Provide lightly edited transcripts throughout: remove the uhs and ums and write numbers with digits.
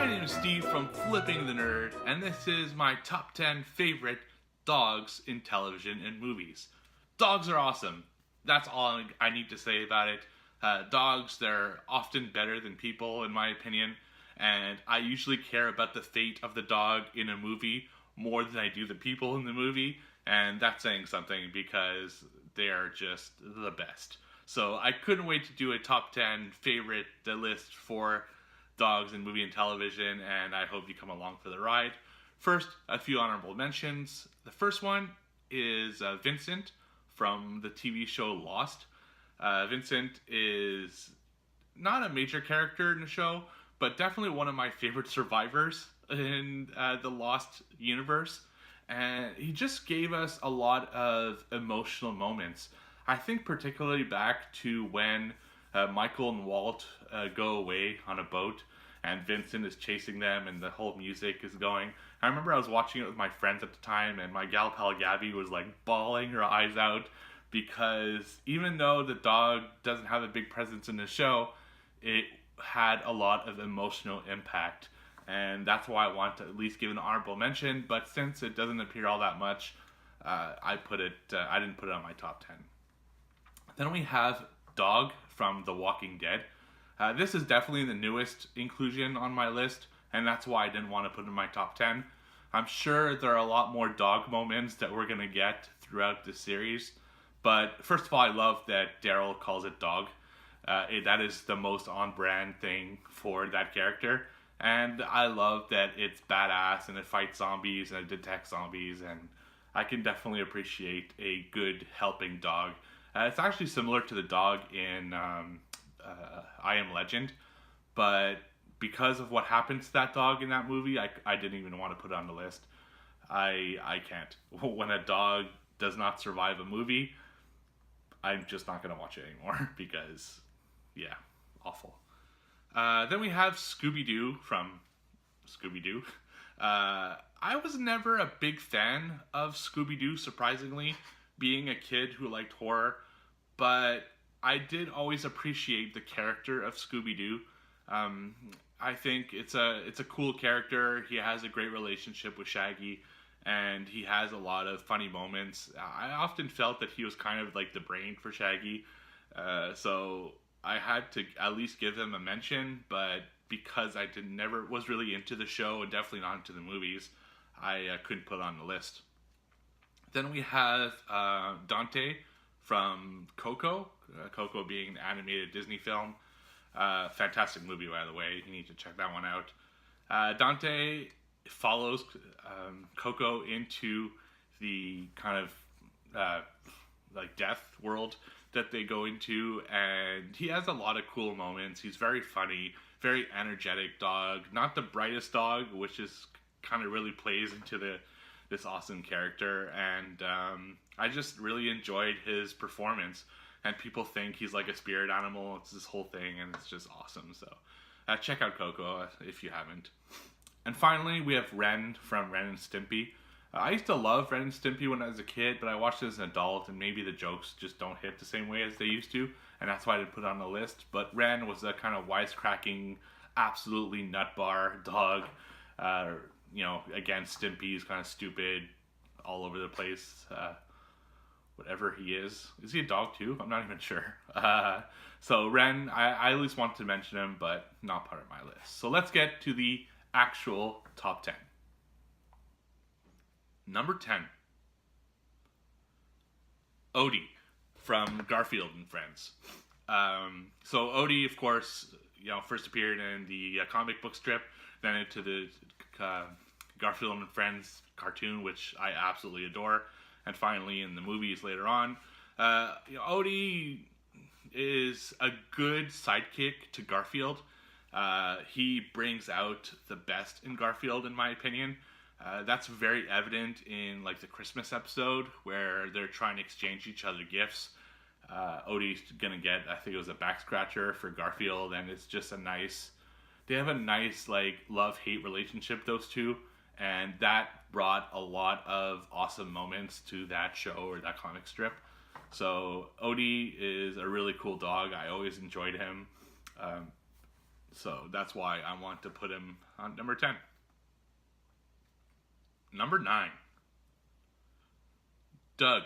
My name is Steve from Flipping the Nerd, and this is my top 10 favorite dogs in television and movies. Dogs are awesome. That's all I need to say about it. Dogs, they're often better than people, in my opinion, and I usually care about the fate of the dog in a movie more than I do the people in the movie, and that's saying something because they are just the best. So I couldn't wait to do a top 10 favorite list for dogs in movie and television, and I hope you come along for the ride. First, a few honorable mentions. The first one is Vincent from the TV show Lost. Vincent is not a major character in the show, but definitely one of my favorite survivors in the Lost universe. And he just gave us a lot of emotional moments. I think particularly back to when Michael and Walt go away on a boat and Vincent is chasing them and the whole music is going. I remember I was watching it with my friends at the time, and my gal pal Gabby was like bawling her eyes out because even though the dog doesn't have a big presence in the show, it had a lot of emotional impact. And that's why I want to at least give an honorable mention, but since it doesn't appear all that much, I didn't put it on my top 10. Then we have Dog from The Walking Dead. This is definitely the newest inclusion on my list, and that's why I didn't want to put it in my top 10. I'm sure there are a lot more dog moments that we're going to get throughout the series, but first of all, I love that Daryl calls it Dog. That is the most on-brand thing for that character, and I love that it's badass and it fights zombies and it detects zombies, and I can definitely appreciate a good helping dog. It's actually similar to the dog in I Am Legend, but because of what happens to that dog in that movie, I didn't even want to put it on the list. I can't. When a dog does not survive a movie, I'm just not going to watch it anymore because, yeah, awful. Then we have Scooby-Doo from Scooby-Doo. I was never a big fan of Scooby-Doo, surprisingly, being a kid who liked horror, but I did always appreciate the character of Scooby-Doo. I think it's a cool character. He has a great relationship with Shaggy, and he has a lot of funny moments. I often felt that he was kind of like the brain for Shaggy, so I had to at least give him a mention, but because I never was really into the show and definitely not into the movies, I couldn't put it on the list. Then we have Dante from Coco. Coco being an animated Disney film. Fantastic movie, by the way. You need to check that one out. Dante follows Coco into the kind of like death world that they go into, and he has a lot of cool moments. He's very funny, very energetic dog. Not the brightest dog, which is kind of really plays into this awesome character, and I just really enjoyed his performance. And people think he's like a spirit animal. It's this whole thing, and it's just awesome. So check out Coco if you haven't. And finally, we have Ren from Ren and Stimpy. I used to love Ren and Stimpy when I was a kid, but I watched it as an adult, and maybe the jokes just don't hit the same way as they used to, and that's why I didn't put it on the list. But Ren was a kind of wisecracking, absolutely nutbar dog. Again, Stimpy's kind of stupid, all over the place. Whatever he is. Is he a dog too? I'm not even sure. So Ren, I at least wanted to mention him, but not part of my list. So let's get to the actual top 10. Number 10. Odie from Garfield and Friends. So Odie, of course, first appeared in the comic book strip, then into the Garfield and Friends cartoon, which I absolutely adore, and finally in the movies later on. Odie is a good sidekick to Garfield. He brings out the best in Garfield, in my opinion. That's very evident in like the Christmas episode where they're trying to exchange each other gifts. Odie's gonna get, I think it was a back scratcher for Garfield, and it's just they have a nice like love-hate relationship, those two, and that brought a lot of awesome moments to that show or that comic strip. So Odie is a really cool dog. I always enjoyed him. So that's why I want to put him on number 10. Number 9, Doug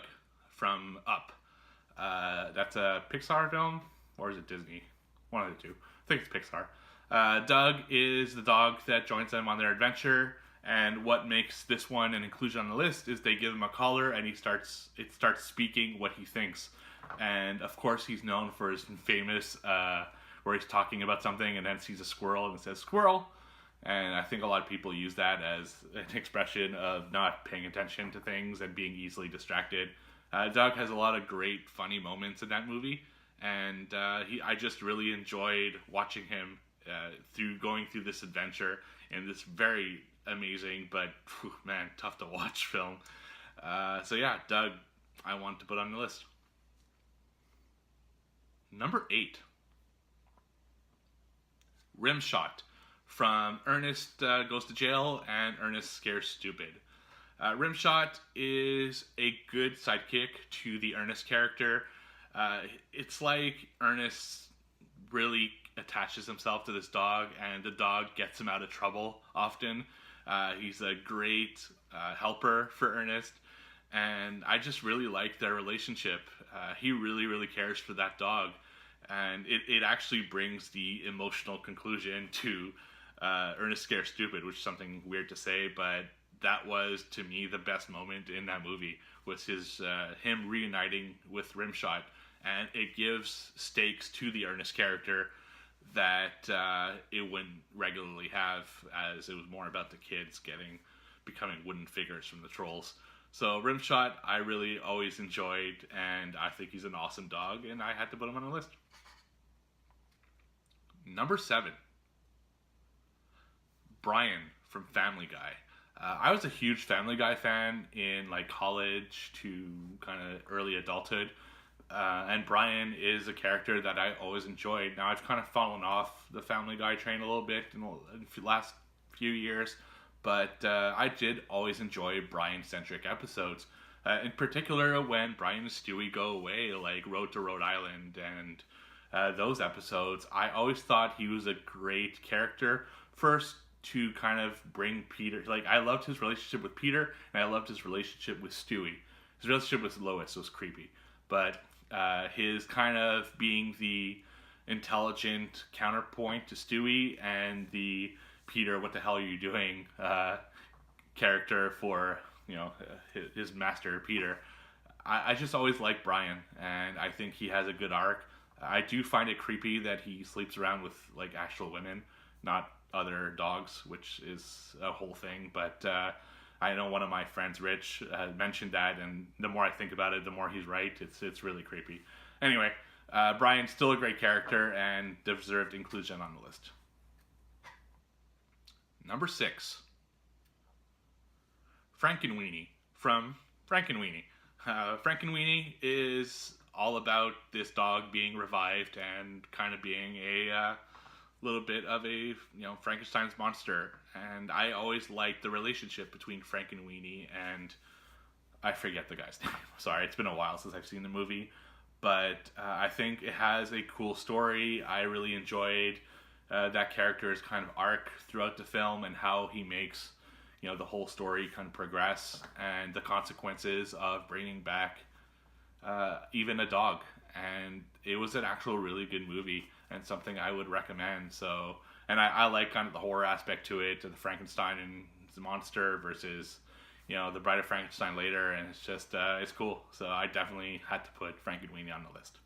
from Up. That's a Pixar film, or is it Disney? One of the two. I think it's Pixar. Doug is the dog that joins them on their adventure, and what makes this one an inclusion on the list is they give him a collar, and it starts speaking what he thinks. And of course, he's known for his famous where he's talking about something and then sees a squirrel and it says squirrel. And I think a lot of people use that as an expression of not paying attention to things and being easily distracted. Doug has a lot of great, funny moments in that movie, and I just really enjoyed watching him going through this adventure in this very amazing but man, tough to watch film. So yeah, Doug, I want to put on the list. Number 8, Rimshot from Ernest Goes to Jail and Ernest Scares Stupid. Rimshot is a good sidekick to the Ernest character. It's like Ernest really attaches himself to this dog, and the dog gets him out of trouble often. He's a great helper for Ernest, and I just really like their relationship. He really, really cares for that dog, and it actually brings the emotional conclusion to Ernest Scares Stupid, which is something weird to say, but that was, to me, the best moment in that movie, was him reuniting with Rimshot, and it gives stakes to the Ernest character that it wouldn't regularly have, as it was more about the kids becoming wooden figures from the trolls. So Rimshot, I really always enjoyed, and I think he's an awesome dog, and I had to put him on the list. Number 7, Brian from Family Guy. I was a huge Family Guy fan in like college to kind of early adulthood, and Brian is a character that I always enjoyed. Now I've kind of fallen off the Family Guy train a little bit in the last few years, but I did always enjoy Brian-centric episodes. In particular, when Brian and Stewie go away, like Road to Rhode Island and those episodes, I always thought he was a great character. First, to kind of bring Peter, like I loved his relationship with Peter, and I loved his relationship with Stewie. His relationship with Lois was creepy, but his kind of being the intelligent counterpoint to Stewie and the Peter, what the hell are you doing character for his master Peter. I just always liked Brian, and I think he has a good arc. I do find it creepy that he sleeps around with like actual women, not other dogs, which is a whole thing. But I know one of my friends, Rich, mentioned that, and the more I think about it, the more he's right. It's really creepy. Anyway, Brian's still a great character and deserved inclusion on the list. Number 6, Frankenweenie from Frankenweenie. Frankenweenie is all about this dog being revived and kind of being a little bit of a Frankenstein's monster, and I always liked the relationship between Frankenweenie and I forget the guy's name. Sorry, it's been a while since I've seen the movie, but I think it has a cool story. I really enjoyed that character's kind of arc throughout the film and how he makes the whole story kind of progress, and the consequences of bringing back even a dog. And it was an actual really good movie and something I would recommend. So, and I like kind of the horror aspect to it, to the Frankenstein and the monster versus the Bride of Frankenstein later, and it's just it's cool. So I definitely had to put Frankenweenie on the list.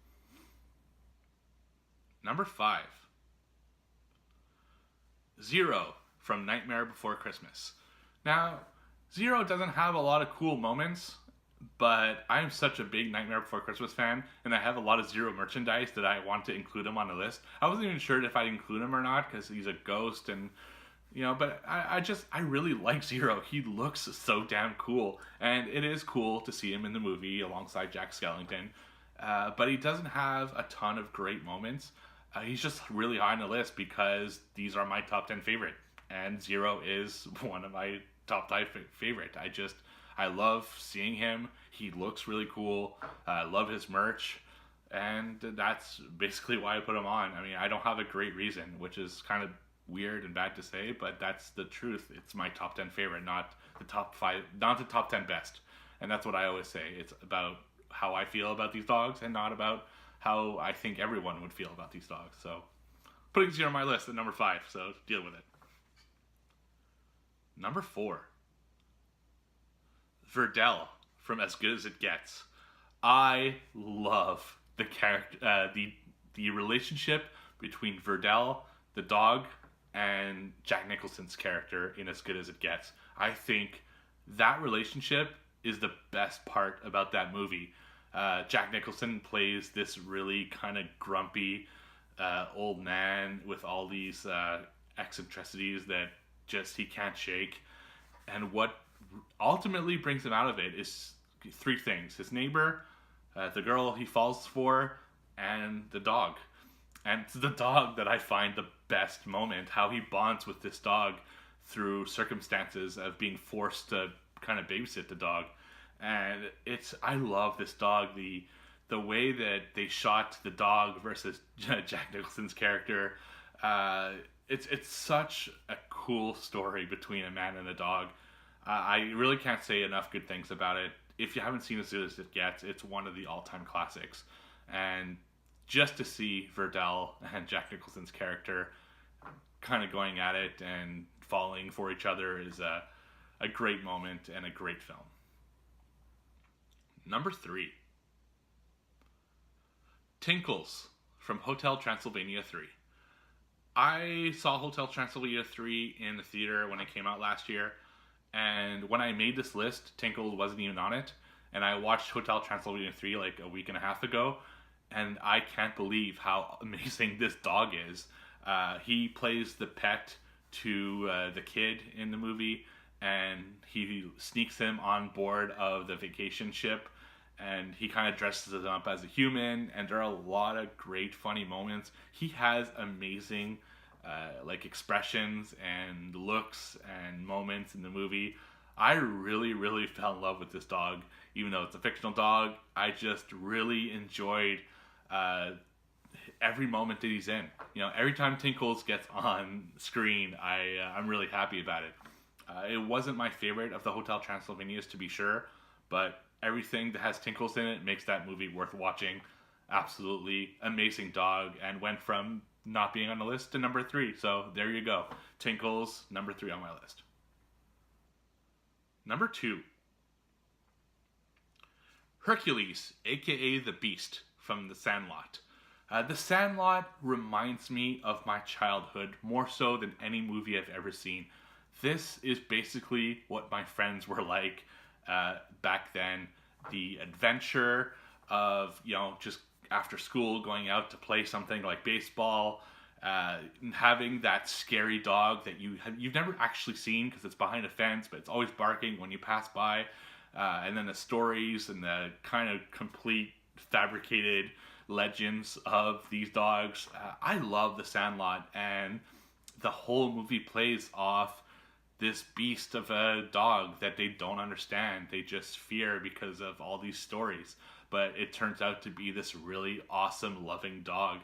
Number 5, Zero from Nightmare Before Christmas. Now, Zero doesn't have a lot of cool moments, but I'm such a big Nightmare Before Christmas fan, and I have a lot of Zero merchandise that I want to include him on the list. I wasn't even sure if I'd include him or not, because he's a ghost, and but I really like Zero. He looks so damn cool, and it is cool to see him in the movie alongside Jack Skellington, but he doesn't have a ton of great moments. He's just really high on the list because these are my top 10 favorite, and Zero is one of my top 5 favorite. I love seeing him. He looks really cool. I love his merch. And that's basically why I put him on. I mean, I don't have a great reason, which is kind of weird and bad to say, but that's the truth. It's my top 10 favorite, not the top 5, not the top 10 best. And that's what I always say. It's about how I feel about these dogs and not about how I think everyone would feel about these dogs. So putting zero on my list at number 5, so deal with it. Number 4, Verdell from As Good as It Gets. I love the character, the relationship between Verdell, the dog, and Jack Nicholson's character in As Good as It Gets. I think that relationship is the best part about that movie. Jack Nicholson plays this really kind of grumpy old man with all these eccentricities that just he can't shake. And what ultimately brings him out of it is 3 things: his neighbor, the girl he falls for, and the dog. And it's the dog that I find the best moment, how he bonds with this dog through circumstances of being forced to kind of babysit the dog. And I love this dog, the way that they shot the dog versus Jack Nicholson's character. It's such a cool story between a man and a dog. I really can't say enough good things about it. If you haven't seen As Good as It Gets, it's one of the all-time classics. And just to see Verdell and Jack Nicholson's character kind of going at it and falling for each other is a great moment and a great film. Number 3, Tinkles from Hotel Transylvania 3. I saw Hotel Transylvania 3 in the theater when it came out last year, and when I made this list, Tinkles wasn't even on it, and I watched Hotel Transylvania 3 like a week and a half ago, and I can't believe how amazing this dog is. He plays the pet to the kid in the movie, and he sneaks him on board of the vacation ship, and he kind of dresses him up as a human, and there are a lot of great funny moments. He has amazing expressions and looks and moments in the movie. I really, really fell in love with this dog, even though it's a fictional dog. I just really enjoyed every moment that he's in. You know, every time Tinkles gets on screen, I'm really happy about it. It wasn't my favorite of the Hotel Transylvanias, to be sure, but everything that has Tinkles in it makes that movie worth watching. Absolutely amazing dog, and went from not being on the list to number 3. So there you go. Tinkles, number 3 on my list. Number 2, Hercules, aka the Beast from The Sandlot. The Sandlot reminds me of my childhood more so than any movie I've ever seen. This is basically what my friends were like back then. The adventure of, just after school going out to play something like baseball, having that scary dog that you've never actually seen because it's behind a fence, but it's always barking when you pass by, and then the stories and the kind of complete fabricated legends of these dogs. I love The Sandlot, and the whole movie plays off this beast of a dog that they don't understand. They just fear because of all these stories. But it turns out to be this really awesome, loving dog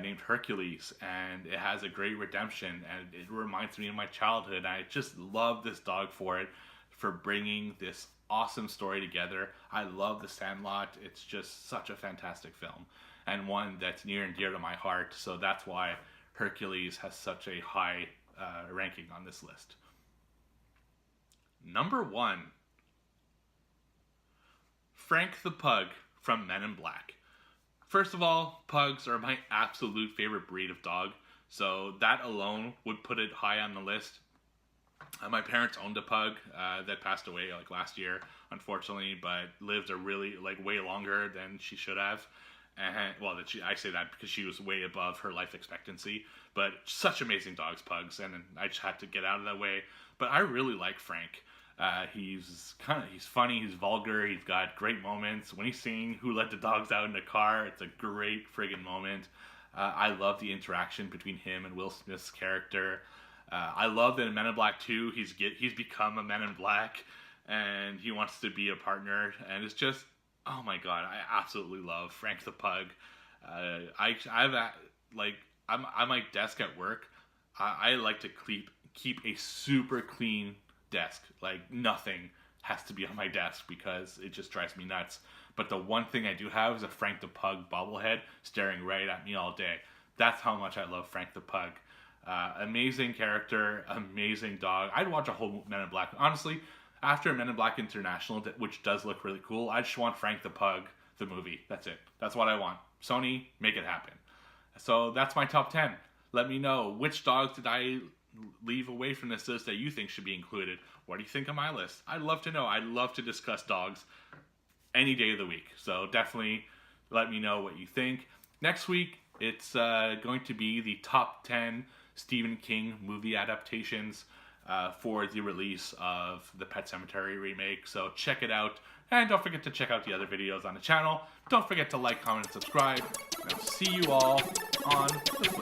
named Hercules. And it has a great redemption. And it reminds me of my childhood. I just love this dog for bringing this awesome story together. I love The Sandlot. It's just such a fantastic film. And one that's near and dear to my heart. So that's why Hercules has such a high ranking on this list. Number 1, Frank the Pug from Men in Black. First of all, pugs are my absolute favorite breed of dog, so that alone would put it high on the list. My parents owned a pug that passed away last year, unfortunately, but lived a really way longer than she should have. And I say that because she was way above her life expectancy. But such amazing dogs, pugs, and I just had to get out of that way. But I really like Frank. He's funny, he's vulgar, he's got great moments. When he's singing Who Let the Dogs Out in the Car, it's a great friggin' moment. I love the interaction between him and Will Smith's character. I love that in Men in Black 2, he's become a Men in Black, and he wants to be a partner, and it's just Oh my god, I absolutely love Frank the Pug. I've like I'm at my desk at work. I like to keep a super clean desk. Like nothing has to be on my desk because it just drives me nuts. But the one thing I do have is a Frank the Pug bobblehead staring right at me all day. That's how much I love Frank the Pug. Amazing character, amazing dog. I'd watch a whole Men in Black. Honestly, after Men in Black International, which does look really cool, I just want Frank the Pug, the movie. That's it. That's what I want. Sony, make it happen. So that's my top 10. Let me know which dogs did I leave away from this list that you think should be included. What do you think of my list? I'd love to know. I'd love to discuss dogs any day of the week. So definitely let me know what you think. Next week, it's going to be the top 10 Stephen King movie adaptations for the release of the Pet Sematary remake. So check it out. And don't forget to check out the other videos on the channel. Don't forget to like, comment, and subscribe. And I'll see you all on the flip